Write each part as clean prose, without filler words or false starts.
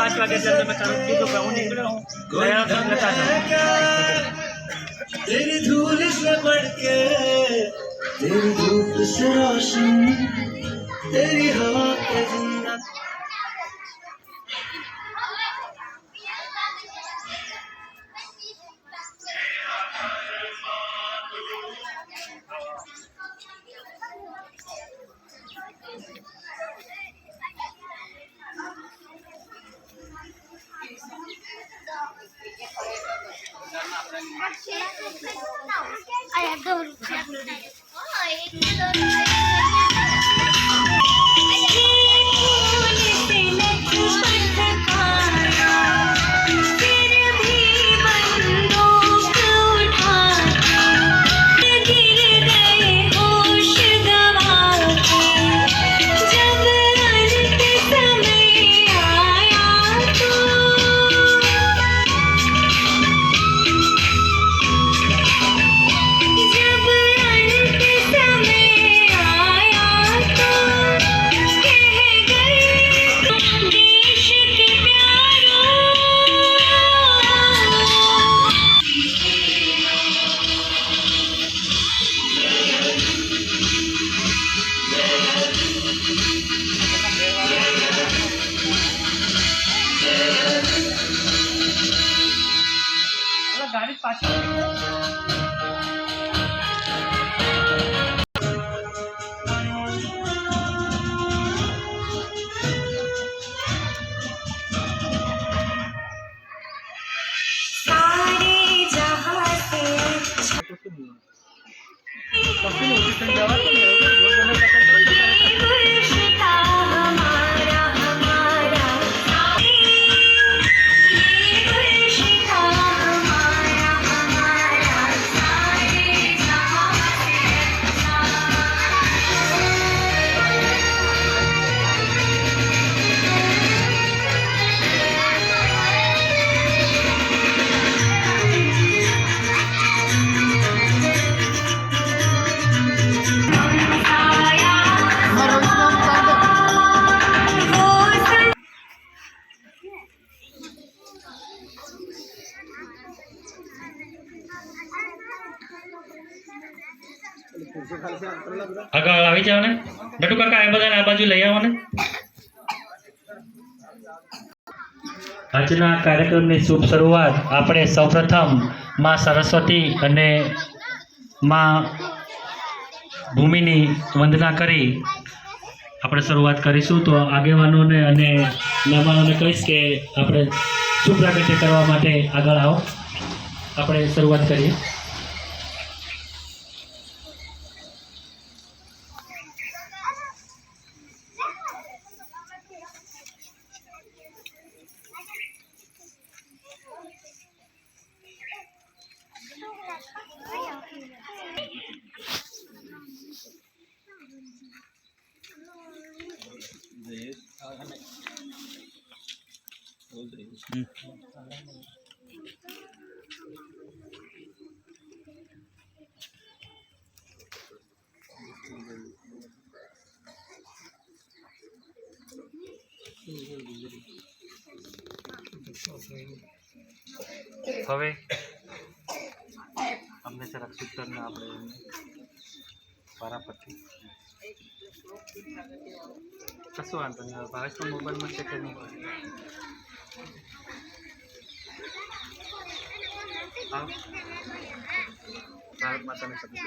5 વાગે जल्दी में चालू कीधुं के हूँ निकळ्यो हूँ तैयार थईने लेता जाओ। तेरी धूल से बढ़ के तेरी धूप से रोशन तेरी हवा के जिंदा गाड़ी पाछળ આગળ આવી જાવ ને નટુ કાકા એ બધાને આ બાજુ લઈ આવો ને। આજના કાર્યક્રમની શુભ શરૂઆત આપણે સૌપ્રથમ માં સરસ્વતી અને માં ભૂમિની વંદના કરી આપણે શરૂઆત કરીશું। તો આગેવાનોને અને મહેમાનોને કહીશ કે આપણે શુભ પ્રાગટ્ય કરવા માટે આગળ આવો, આપણે શરૂઆત કરીએ। હવે અમને જરાક સૂત્રના આપણે વારાફરતી કશું વાંધો નહીં। ભાવેશનો મોબાઈલમાં છે કે નહીં? હા, ભારત માતાને સબી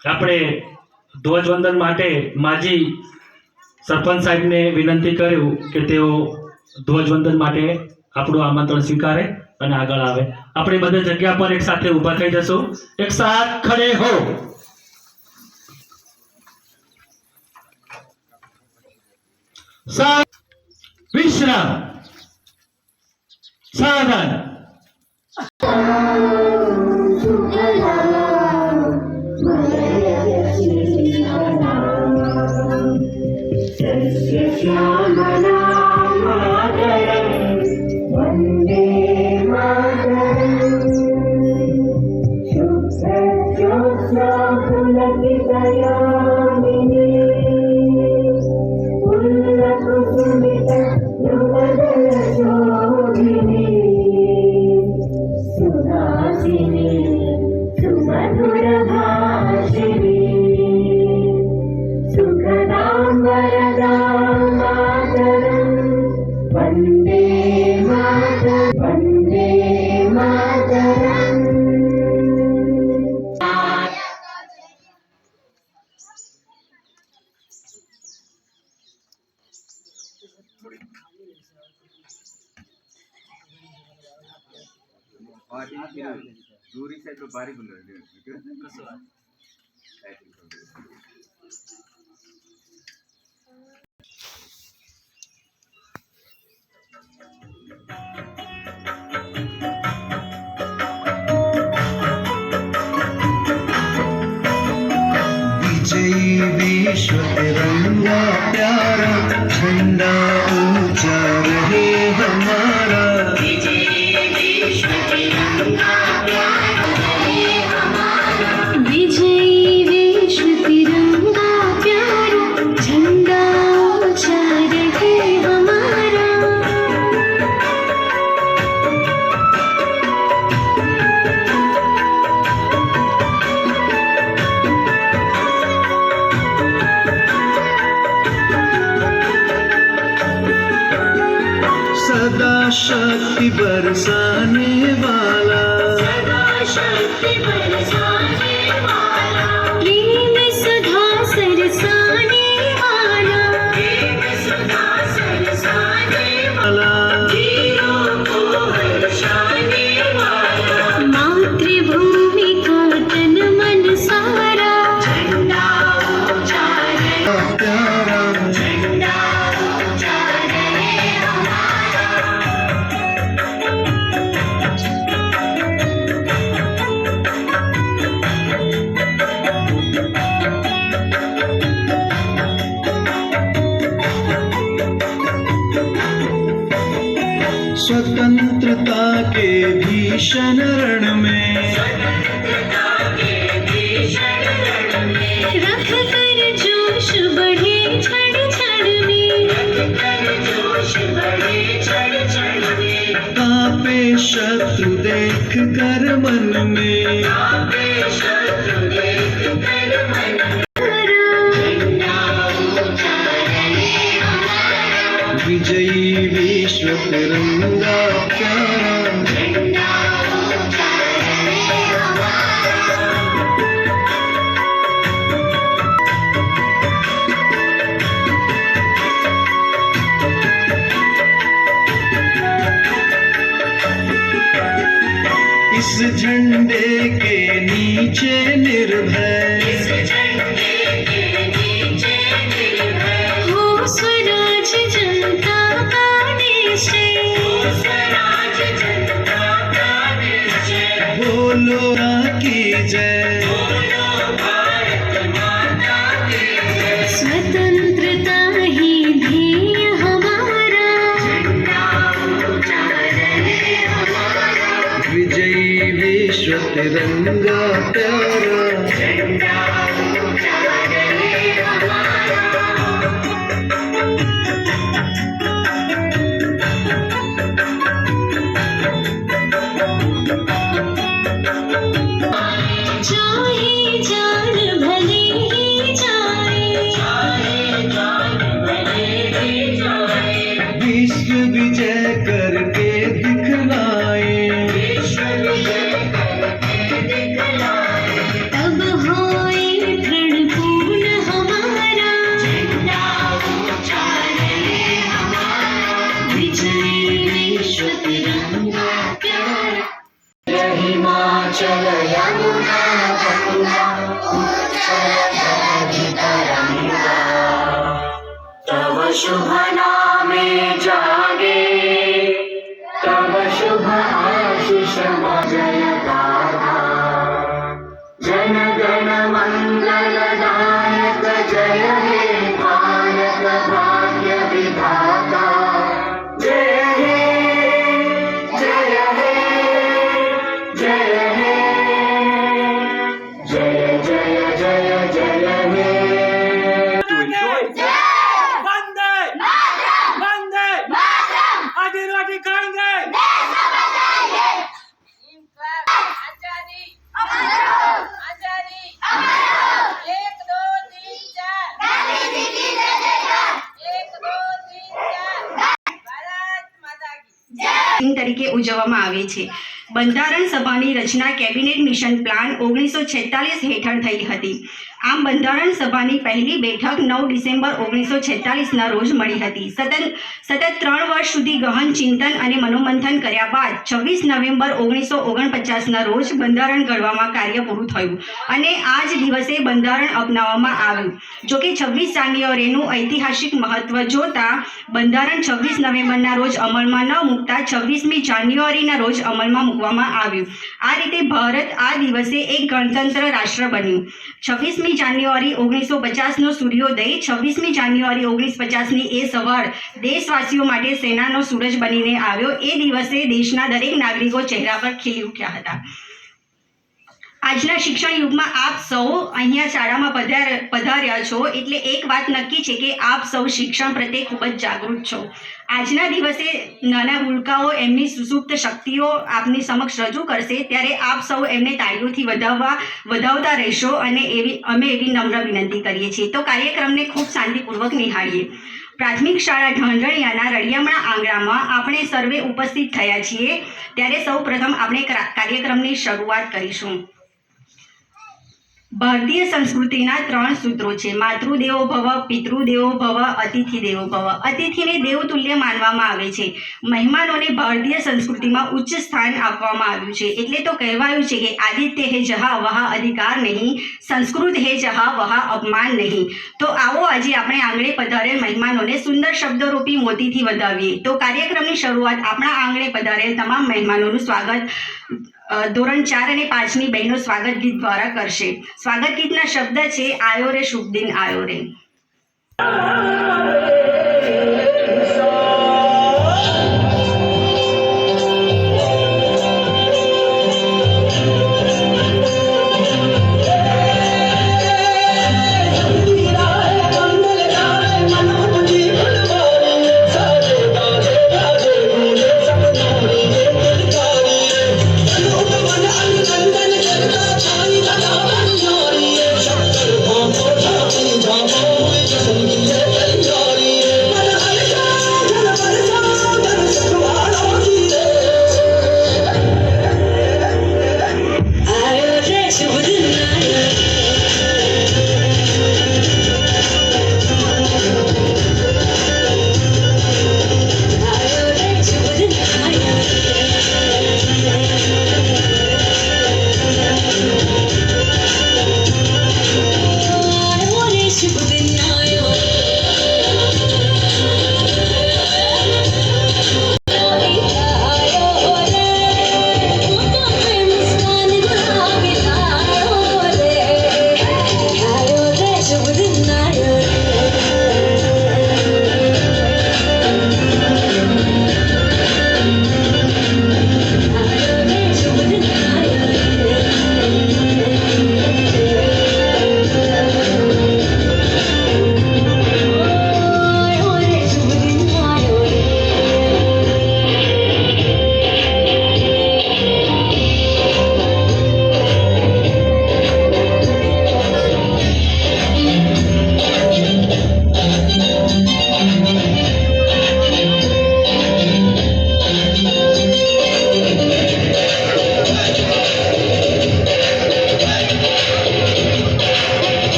આપણે ધ્વજવંદન માટે માજી સરપંચ સાહેબને વિનંતી કર્યું કે તેઓ ધ્વજવંદન માટે આપણું આમંત્રણ સ્વીકારે અને આગળ આવે। આપણે બધી જગ્યા પર એક સાથે ઊભા થઈ જશું। એક સાથ ખડે હો। विश्राम। सावधान। दूरी से तो बारी बोल रहे विजयी विश्व तिरंगा प्यारा झंडा ऊंचा रहे हमारा। विजयी विश्व तिरंगा प्यारा झंडा ऊंचा रहे हमारा। सदा शक्ति बरसाने वाला, प्रेम सुधा सरसाने वाला, मातृभूमि का तन मन सारा झंडा ऊंचा रहे प्यारा झंडा ऊंचा रहे हमारा। स्वतंत्रता के भीषण रण में रख कर जोश बढ़े क्षण क्षण में, कांपे शत्रु देख कर मन में। विजयी विश्व तिरंगा प्यारा, इस झंडे के नीचे निर्भय हो स्वराज जनता का निश्चय, बोलो ना की जय। स्वतंत्रता ही ध्येय हमारा विजयी विश्व तिरंगा प्यारा, चाहे जान भले ही जाए, विश्व विजय करके दिखलाए। तब होए प्रण पूर्ण हमारा झंडा ऊंचा रहे हमारा। विजयी विश्व तिरंगा प्यारा। हिमाचल यमुना गंगा उच्चल जलधि तरंगा, तव शुभ नामे जागे, तव शुभ દિન તરીકે ઉજવવામાં આવે છે. બંધારણ સભાની રચના કેબિનેટ મિશન પ્લાન 1946 હેઠળ થઈ હતી. આમ બંધારણ સભાની પહેલી બેઠક 9 ડિસેમ્બર 1946ના રોજ મળી હતી. સતત 3 વર્ષ સુધી ગહન ચિંતન અને મનોમંથન કર્યા બાદ 26 નવેમ્બર 1949ના રોજ બંધારણ ઘડવામાં કાર્ય પૂરું થયું અને આ જ દિવસે બંધારણ અપનાવવામાં આવ્યું. જોકે 26 જાન્યુઆરીનું ઐતિહાસિક મહત્વ જોતા બંધારણ 26 નવેમ્બરના રોજ અમલમાં ન મૂકતા 26મી જાન્યુઆરીના રોજ અમલમાં મૂકવામાં આવ્યું. આ રીતે ભારત આ દિવસે એક ગણતંત્ર રાષ્ટ્ર બન્યું. 26મી જાન્યુઆરી 1950નો સૂર્યોદય, 26મી જાન્યુઆરી 1950ની એ સવાર દેશવાસીઓ માટે સેનાનો સૂરજ બનીને આવ્યો. એ દિવસે દેશના દરેક નાગરિકો ચહેરા પર ખીલી ઉઠ્યા હતા. આજના શિક્ષણ યુગમાં આપ સૌ અહીંયા શાળામાં પધાર્યા છો એટલે એક વાત નક્કી છે કે આપ સૌ શિક્ષણ પ્રત્યે ખૂબ જ જાગૃત છો. આજના દિવસે નાના ભૂલકાઓ એમની સુસુપ્ત શક્તિઓ આપની સમક્ષ રજૂ કરશે ત્યારે આપ સૌ એમને તાળીઓથી વધાવતા રહેશો અને અમે એવી નમ્ર વિનંતી કરીએ છીએ. તો કાર્યક્રમને ખૂબ શાંતિપૂર્વક નિહાળીએ. પ્રાથમિક શાળા ઢાંઢણિયાના રળિયામણા આંગણામાં આપણે સર્વે ઉપસ્થિત થયા છીએ ત્યારે સૌ પ્રથમ આપણે કાર્યક્રમની શરૂઆત કરીશું. ભારતીય સંસ્કૃતિના 3 સૂત્રો છે. માતૃદેવો ભવ, પિતૃદેવો ભવ, અતિથિ દેવો ભવ. અતિથિને દેવતુલ્ય માનવામાં આવે છે. મહેમાનોને ભારતીય સંસ્કૃતિમાં ઉચ્ચ સ્થાન આપવામાં આવ્યું છે. એટલે તો કહેવાયું છે કે આદિત્ય હે જહા વહા અધિકાર નહીં, સંસ્કૃત હે જહા વહા અપમાન નહીં. તો આવો આજે આપણે આંગણે પધારેલ મહેમાનોને સુંદર શબ્દરૂપી મોતીથી વધાવીએ. તો કાર્યક્રમની શરૂઆત આપણા આંગણે પધારેલ તમામ મહેમાનોનું સ્વાગત ધોરણ 4 અને 5ની બહેનો સ્વાગત ગીત દ્વારા કરશે. સ્વાગત ગીતના શબ્દ છે આયો રે શુભ દિન આયો રે.